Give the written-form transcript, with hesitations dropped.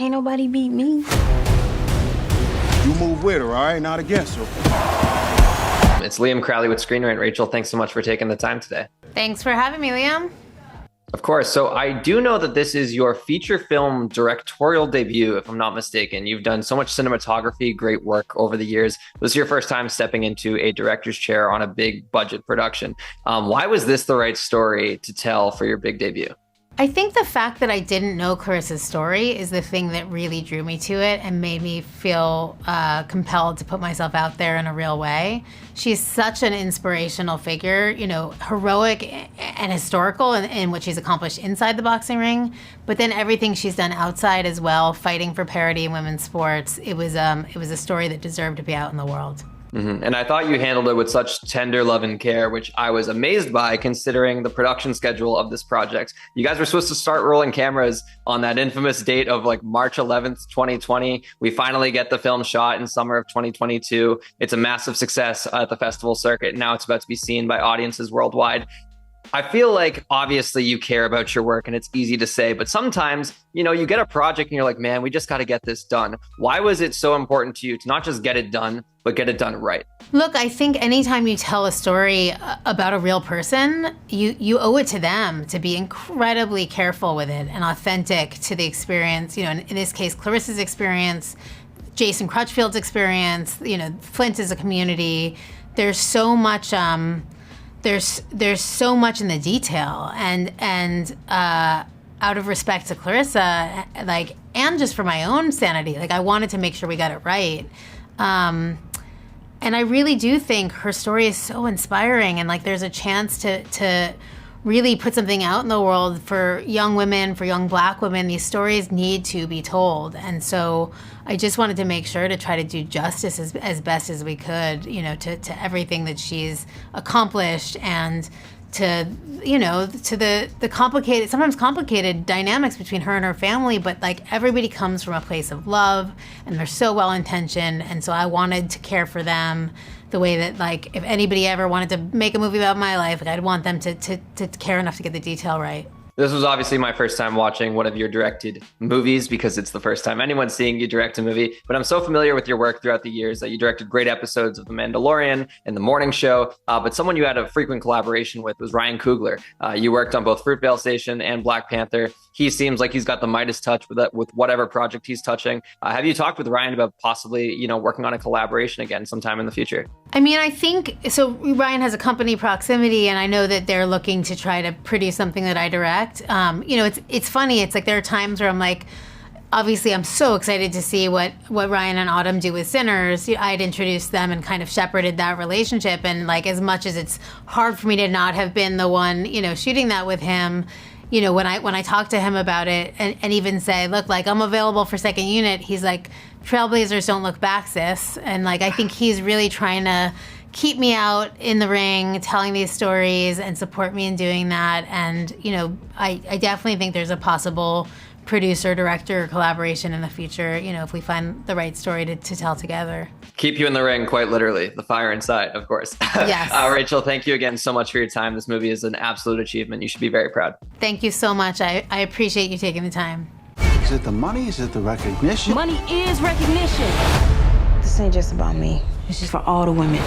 Can't nobody beat me. You move with her, all right? Not against her. It's Liam Crowley with Screen Rant. Rachel, thanks so much for taking the time today. Thanks for having me, Liam. Of course. So I do know that this is your feature film directorial debut, if I'm not mistaken. You've done so much cinematography, great work over the years. This is your first time stepping into a director's chair on a big budget production. Why was this the right story to tell for your big debut? I think the fact that I didn't know Clarissa's story is the thing that really drew me to it and made me feel compelled to put myself out there in a real way. She's such an inspirational figure, you know, heroic and historical in what she's accomplished inside the boxing ring, but then everything she's done outside as well, fighting for parity in women's sports. It was a story that deserved to be out in the world. Mm-hmm. And I thought you handled it with such tender love and care, which I was amazed by considering the production schedule of this project. You guys were supposed to start rolling cameras on that infamous date of like March 11th, 2020. We finally get the film shot in summer of 2022. It's a massive success at the festival circuit. Now it's about to be seen by audiences worldwide. I feel like obviously you care about your work and it's easy to say, but sometimes, you know, you get a project and you're like, man, we just got to get this done. Why was it so important to you to not just get it done, but get it done right? Look, I think anytime you tell a story about a real person, you owe it to them to be incredibly careful with it and authentic to the experience. You know, in this case, Clarissa's experience, Jason Crutchfield's experience, you know, Flint is a community. There's so much... There's so much in the detail, and out of respect to Clarissa, like, and just for my own sanity, like I wanted to make sure we got it right. And I really do think her story is so inspiring, and like there's a chance to really put something out in the world for young women, for young Black women. These stories need to be told, and so I just wanted to make sure to try to do justice as best as we could, you know, to everything that she's accomplished, and to, you know, to the complicated, sometimes complicated dynamics between her and her family, but like everybody comes from a place of love and they're so well intentioned, and so I wanted to care for them the way that, like, if anybody ever wanted to make a movie about my life, like I'd want them to care enough to get the detail right. This was obviously my first time watching one of your directed movies because it's the first time anyone's seeing you direct a movie, but I'm so familiar with your work throughout the years that you directed great episodes of The Mandalorian and The Morning Show, but someone you had a frequent collaboration with was Ryan Coogler. You worked on both Fruitvale Station and Black Panther. He seems like he's got the Midas touch with whatever project he's touching. Have you talked with Ryan about possibly, you know, working on a collaboration again sometime in the future? I mean, I think, so Ryan has a company, Proximity, and I know that they're looking to try to produce something that I direct. You know, it's funny. It's like there are times where I'm like, obviously I'm so excited to see what Ryan and Autumn do with Sinners. I'd introduced them and kind of shepherded that relationship. And like, as much as it's hard for me to not have been the one, you know, shooting that with him, you know, when I talk to him about it and even say, look, like I'm available for second unit, he's like, Trailblazers don't look back, sis. And like, I think he's really trying to keep me out in the ring, telling these stories and support me in doing that. And, you know, I definitely think there's a possible producer-director collaboration in the future, you know, if we find the right story to tell together. Keep you in the ring, quite literally. The fire inside, of course. Yes. Rachel, thank you again so much for your time. This movie is an absolute achievement. You should be very proud. Thank you so much. I appreciate you taking the time. Is it the money? Is it the recognition? Money is recognition. This ain't just about me. This is for all the women.